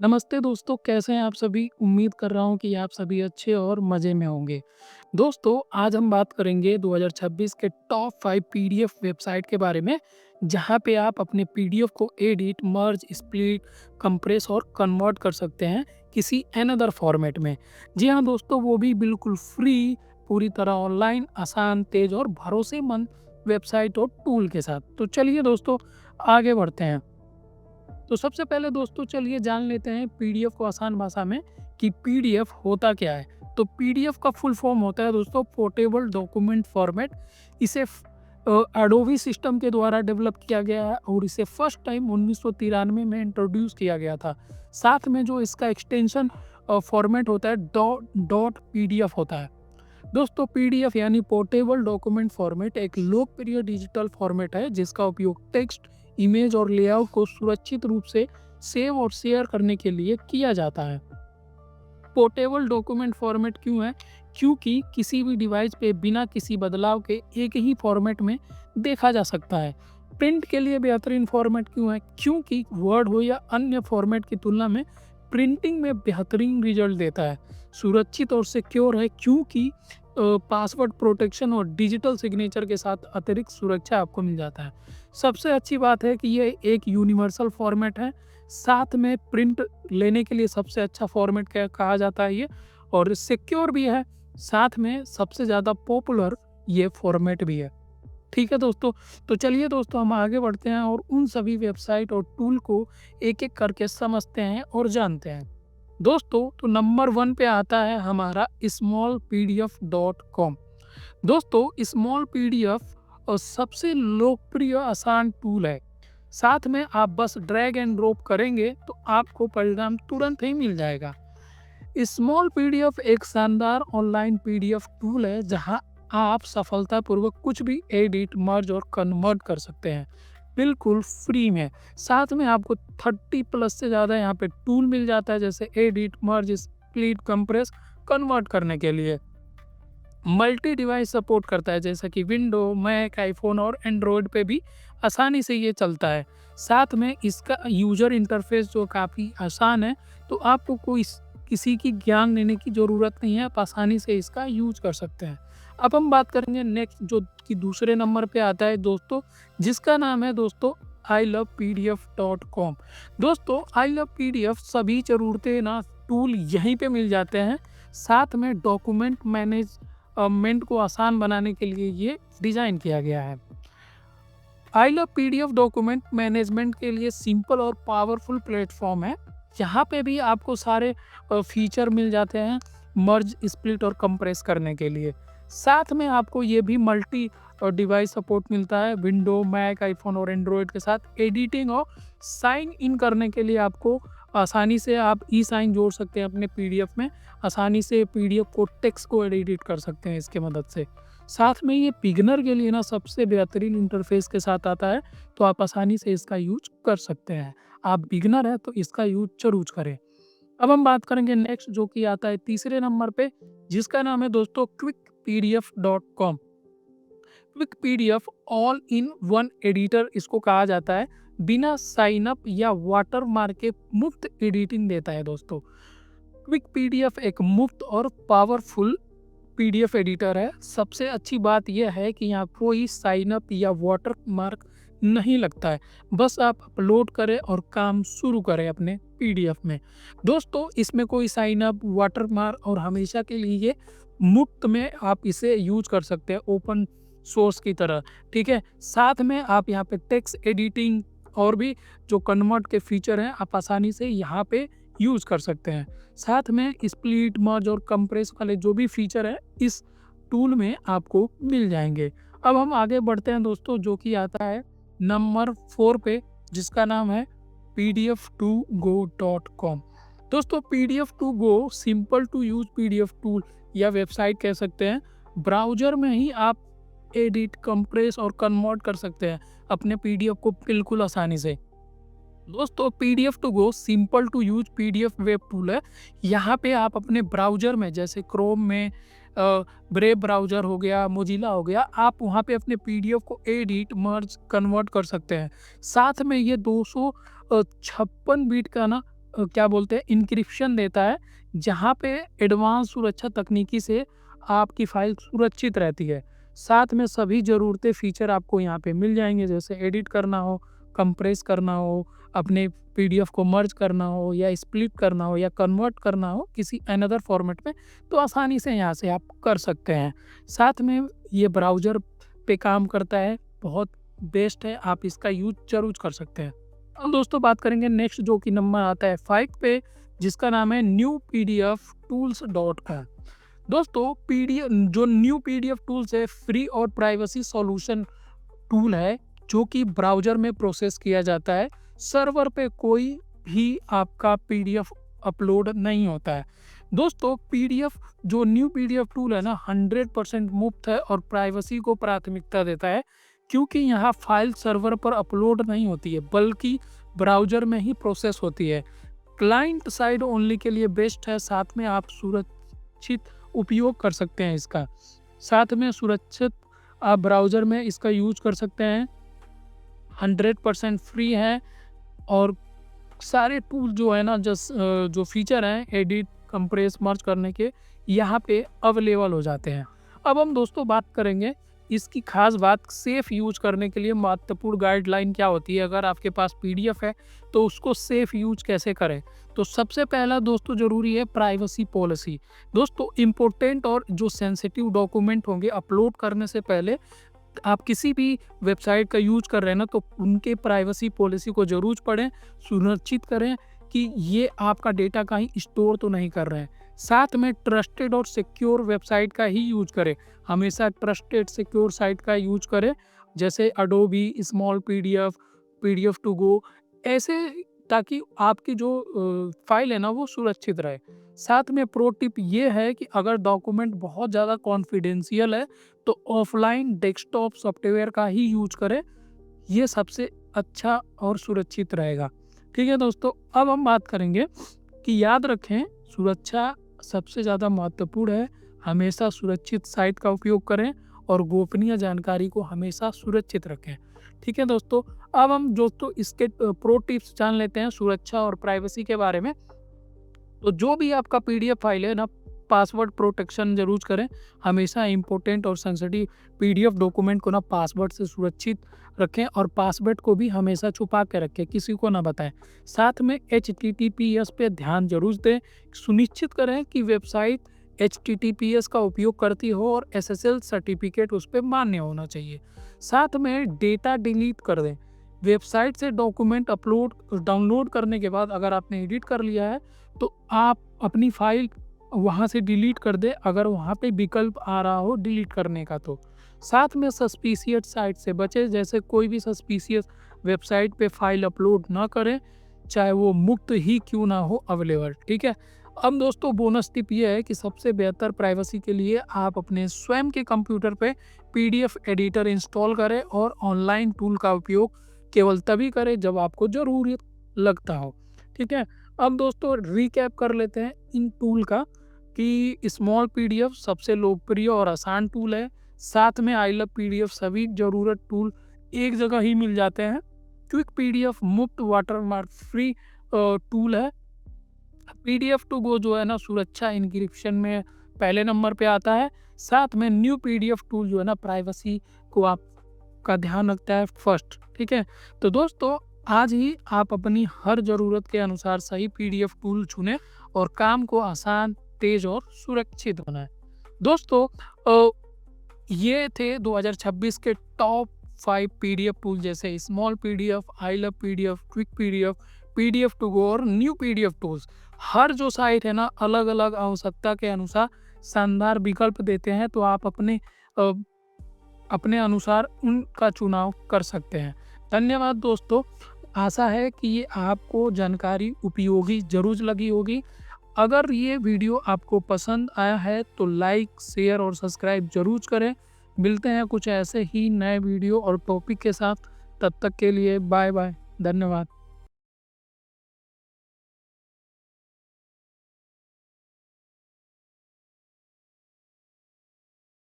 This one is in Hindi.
नमस्ते दोस्तों, कैसे हैं आप सभी? उम्मीद कर रहा हूँ कि आप सभी अच्छे और मज़े में होंगे। दोस्तों, आज हम बात करेंगे 2026 के टॉप 5 पीडीएफ वेबसाइट के बारे में, जहाँ पे आप अपने पीडीएफ को एडिट, मर्ज, स्प्लिट, कंप्रेस और कन्वर्ट कर सकते हैं किसी अनदर फॉर्मेट में। जी हाँ दोस्तों, वो भी बिल्कुल फ्री, पूरी तरह ऑनलाइन, आसान, तेज़ और भरोसेमंद वेबसाइट और टूल के साथ। तो चलिए दोस्तों, आगे बढ़ते हैं। तो सबसे पहले दोस्तों चलिए जान लेते हैं पीडीएफ को आसान भाषा में कि पीडीएफ होता क्या है। तो पीडीएफ का फुल फॉर्म होता है दोस्तों पोर्टेबल डॉक्यूमेंट फॉर्मेट। इसे एडोबी सिस्टम के द्वारा डेवलप किया गया है और इसे फर्स्ट टाइम 1993 में इंट्रोड्यूस किया गया था। साथ में जो इसका एक्सटेंशन फॉर्मेट होता है डॉट पीडीएफ होता है। दोस्तों पीडीएफ यानी पोर्टेबल डॉक्यूमेंट फॉर्मेट एक लोकप्रिय डिजिटल फॉर्मेट है जिसका उपयोग टेक्स्ट, इमेज और लेआउट को सुरक्षित रूप से सेव और शेयर करने के लिए किया जाता है। पोर्टेबल डॉक्यूमेंट फॉर्मेट क्यों है? क्योंकि किसी भी डिवाइस पे बिना किसी बदलाव के एक ही फॉर्मेट में देखा जा सकता है। प्रिंट के लिए बेहतरीन फॉर्मेट क्यों है? क्योंकि वर्ड हो या अन्य फॉर्मेट की तुलना में प्रिंटिंग में बेहतरीन रिजल्ट देता है। सुरक्षित और सिक्योर है क्योंकि पासवर्ड प्रोटेक्शन और डिजिटल सिग्नेचर के साथ अतिरिक्त सुरक्षा आपको मिल जाता है। सबसे अच्छी बात है कि ये एक यूनिवर्सल फॉर्मेट है। साथ में प्रिंट लेने के लिए सबसे अच्छा फॉर्मेट कहा जाता है ये, और सिक्योर भी है। साथ में सबसे ज़्यादा पॉपुलर ये फॉर्मेट भी है। ठीक है दोस्तों, तो चलिए दोस्तों हम आगे बढ़ते हैं और उन सभी वेबसाइट और टूल को एक-एक करके समझते हैं और जानते हैं। दोस्तों तो नंबर 1 पे आता है हमारा smallpdf.com। दोस्तों स्मॉल पीडीएफ और सबसे लोकप्रिय आसान टूल है। साथ में आप बस ड्रैग एंड ड्रॉप करेंगे तो आपको परिणाम तुरंत ही मिल जाएगा। स्मॉल पीडीएफ एक शानदार ऑनलाइन पीडीएफ टूल है जहां आप सफलतापूर्वक कुछ भी एडिट, मर्ज और कन्वर्ट कर सकते हैं, बिल्कुल फ्री में। साथ में आपको 30 प्लस से ज़्यादा यहाँ पे टूल मिल जाता है, जैसे एडिट, मर्ज, स्प्लिट, कंप्रेस, कन्वर्ट करने के लिए। मल्टी डिवाइस सपोर्ट करता है, जैसा कि विंडो, मैक, आईफोन और एंड्रॉयड पे भी आसानी से ये चलता है। साथ में इसका यूजर इंटरफेस जो काफ़ी आसान है, तो आपको कोई किसी की ज्ञान लेने की ज़रूरत नहीं है, आप आसानी से इसका यूज कर सकते हैं। अब हम बात करेंगे नेक्स्ट, जो कि दूसरे नंबर पे आता है दोस्तों, जिसका नाम है दोस्तों ilovepdf.com। दोस्तों आई लव पीडीएफ सभी ज़रूरतें ना टूल यहीं पे मिल जाते हैं। साथ में डॉक्यूमेंट मैनेजमेंट को आसान बनाने के लिए ये डिज़ाइन किया गया है। आई लव पीडीएफ डॉक्यूमेंट मैनेजमेंट के लिए सिंपल और पावरफुल प्लेटफॉर्म है। यहाँ पे भी आपको सारे फीचर मिल जाते हैं मर्ज, स्प्लिट और कंप्रेस करने के लिए। साथ में आपको ये भी मल्टी डिवाइस सपोर्ट मिलता है, विंडो, मैक, आईफोन और एंड्रॉयड के साथ। एडिटिंग और साइन इन करने के लिए आपको आसानी से आप ई साइन जोड़ सकते हैं अपने पीडीएफ में। आसानी से पीडीएफ को, टेक्स्ट को एडिट कर सकते हैं इसके मदद से। साथ में ये बिगिनर के लिए ना सबसे बेहतरीन इंटरफेस के साथ आता है, तो आप आसानी से इसका यूज कर सकते हैं। आप बिगिनर हैं तो इसका यूज ज़रूर करें। अब हम बात करेंगे नेक्स्ट, जो कि आता है तीसरे नंबर पे, जिसका नाम है दोस्तों quickpdf.com। Quick PDF all in one editor इसको कहा जाता है। बिना साइन अप या वाटरमार्क के मुफ्त एडिटिंग देता है दोस्तों। क्विक पीडीएफ एक मुफ्त और पावरफुल पीडीएफ एडिटर है। सबसे अच्छी बात यह है कि यहाँ कोई साइन अप या वाटर मार्क नहीं लगता है। बस आप अपलोड करें और काम शुरू करें अपने पीडीएफ में। दोस्तों इसमें कोई साइन अप, वाटर मार्क और हमेशा के लिए ये मुफ्त में आप इसे यूज कर सकते हैं, ओपन सोर्स की तरह। ठीक है, साथ में आप यहाँ पे टेक्स्ट एडिटिंग और भी जो कन्वर्ट के फीचर हैं आप आसानी से यहाँ पे यूज कर सकते हैं। साथ में स्प्लिट, मर्ज और कंप्रेस वाले जो भी फीचर है इस टूल में आपको मिल जाएंगे। अब हम आगे बढ़ते हैं दोस्तों, जो कि आता है नंबर 4 पे, जिसका नाम है pdf2go.com। दोस्तों pdf2go simple to use PDF tool या वेबसाइट कह सकते हैं। ब्राउजर में ही आप एडिट, कंप्रेस और कन्वर्ट कर सकते हैं अपने पीडीएफ को बिल्कुल आसानी से। दोस्तों pdf2go simple to use PDF web tool है। यहाँ पे आप अपने ब्राउजर में, जैसे क्रोम में ब्रेव ब्राउजर हो गया, मोजिला हो गया, आप वहाँ पे अपने पीडीएफ को एडिट, मर्ज, कन्वर्ट कर सकते हैं। साथ में ये 256 बीट का ना क्या बोलते हैं इंक्रिप्शन देता है, जहाँ पे एडवांस सुरक्षा तकनीकी से आपकी फाइल सुरक्षित रहती है। साथ में सभी ज़रूरतें फीचर आपको यहाँ पे मिल जाएंगे, जैसे एडिट करना हो, कंप्रेस करना हो, अपने पीडीएफ को मर्ज करना हो या स्प्लिट करना हो या कन्वर्ट करना हो किसी अनदर फॉर्मेट में, तो आसानी से यहाँ से आप कर सकते हैं। साथ में ये ब्राउज़र पे काम करता है, बहुत बेस्ट है, आप इसका यूज ज़रूर कर सकते हैं। अब दोस्तों बात करेंगे नेक्स्ट, जो कि नंबर आता है 5 पे, जिसका नाम है newpdftools.com। दोस्तों जो न्यू पीडीएफ टूल्स है, फ्री और प्राइवेसी सॉल्यूशन टूल है, जो कि ब्राउज़र में प्रोसेस किया जाता है। सर्वर पे कोई भी आपका पीडीएफ अपलोड नहीं होता है। दोस्तों जो न्यू पीडीएफ टूल है ना, 100% मुफ्त है और प्राइवेसी को प्राथमिकता देता है, क्योंकि यहाँ फाइल सर्वर पर अपलोड नहीं होती है, बल्कि ब्राउज़र में ही प्रोसेस होती है। क्लाइंट साइड ओनली के लिए बेस्ट है। साथ में आप सुरक्षित उपयोग कर सकते हैं इसका। साथ में सुरक्षित आप ब्राउज़र में इसका यूज कर सकते हैं। 100% फ्री है और सारे टूल जो है ना, जो फीचर हैं एडिट, कंप्रेस, मर्ज करने के, यहाँ पे अवेलेबल हो जाते हैं। अब हम दोस्तों बात करेंगे इसकी खास बात, सेफ़ यूज करने के लिए महत्वपूर्ण गाइडलाइन क्या होती है। अगर आपके पास पीडीएफ है तो उसको सेफ़ यूज कैसे करें। तो सबसे पहला दोस्तों ज़रूरी है प्राइवेसी पॉलिसी। दोस्तों इम्पोर्टेंट और जो सेंसिटिव डॉक्यूमेंट होंगे अपलोड करने से पहले, आप किसी भी वेबसाइट का यूज कर रहे हैं ना, तो उनके प्राइवेसी पॉलिसी को ज़रूर पढ़ें, सुनिश्चित करें कि ये आपका डेटा कहीं स्टोर तो नहीं कर रहे हैं। साथ में ट्रस्टेड और सिक्योर वेबसाइट का ही यूज करें। हमेशा ट्रस्टेड सिक्योर साइट का यूज करें, जैसे Adobe, small PDF, PDF to go, ऐसे, ताकि आपकी जो फाइल है ना वो सुरक्षित रहे। साथ में प्रो टिप ये है कि अगर डॉक्यूमेंट बहुत ज़्यादा कॉन्फिडेंशियल है तो ऑफलाइन डेस्कटॉप सॉफ्टवेयर का ही यूज करें, ये सबसे अच्छा और सुरक्षित रहेगा। ठीक है दोस्तों, अब हम बात करेंगे कि याद रखें सुरक्षा सबसे ज़्यादा महत्वपूर्ण है। हमेशा सुरक्षित साइट का उपयोग करें और गोपनीय जानकारी को हमेशा सुरक्षित रखें। ठीक है दोस्तों, अब हम दोस्तों इसके प्रो टिप्स जान लेते हैं सुरक्षा और प्राइवेसी के बारे में। तो जो भी आपका पीडीएफ फाइल है ना, पासवर्ड प्रोटेक्शन जरूर करें। हमेशा इंपॉर्टेंट और सेंसिटिव पीडीएफ डॉक्यूमेंट को ना पासवर्ड से सुरक्षित रखें और पासवर्ड को भी हमेशा छुपा के रखें, किसी को ना बताएं। साथ में HTTPS पे ध्यान जरूर दें। सुनिश्चित करें कि वेबसाइट HTTPS का उपयोग करती हो और SSL सर्टिफिकेट उस पर मान्य होना चाहिए। साथ में डेटा डिलीट कर दें। वेबसाइट से डॉक्यूमेंट डाउनलोड करने के बाद अगर आपने एडिट कर लिया है तो आप अपनी फाइल वहाँ से डिलीट कर दे, अगर वहाँ पे विकल्प आ रहा हो डिलीट करने का तो। साथ में सस्पिशियस साइट से बचें, जैसे कोई भी सस्पिशियस वेबसाइट पे फाइल अपलोड ना करें, चाहे वो मुफ्त ही क्यों ना हो अवेलेबल। ठीक है, अब दोस्तों बोनस टिप ये है कि सबसे बेहतर प्राइवेसी के लिए आप अपने स्वयं के कंप्यूटर पे पीडीएफ एडिटर इंस्टॉल करें और ऑनलाइन टूल का उपयोग केवल तभी करें जब आपको ज़रूरत लगता हो। ठीक है, अब दोस्तों रिकैप कर लेते हैं इन टूल का कि स्मॉल पीडीएफ सबसे लोकप्रिय और आसान टूल है। साथ में आई लव पीडीएफ सभी ज़रूरत टूल एक जगह ही मिल जाते हैं। क्विक पीडीएफ मुफ्त वाटरमार्क फ्री टूल है। पीडीएफ टू गो जो है ना सुरक्षा इंक्रिप्शन में पहले नंबर पे आता है। साथ में न्यू पीडीएफ टूल जो है ना प्राइवेसी को आपका ध्यान रखता है फर्स्ट। ठीक है, तो दोस्तों आज ही आप अपनी हर ज़रूरत के अनुसार सही पीडीएफ टूल चुनें और काम को आसान, तेज और सुरक्षित बनाएं। दोस्तों ये थे 2026 के टॉप 5 पीडीएफ टूल, जैसे small PDF, I love PDF, quick PDF, PDF to go और न्यू पीडीएफ टूल्स। हर जो साइट है ना अलग अलग आवश्यकता के अनुसार शानदार विकल्प देते हैं, तो आप अपने अनुसार उनका चुनाव कर सकते हैं। धन्यवाद दोस्तों, आशा है कि ये आपको जानकारी उपयोगी जरूर लगी होगी। अगर ये वीडियो आपको पसंद आया है तो लाइक, शेयर और सब्सक्राइब जरूर करें। मिलते हैं कुछ ऐसे ही नए वीडियो और टॉपिक के साथ, तब तक के लिए बाय बाय, धन्यवाद।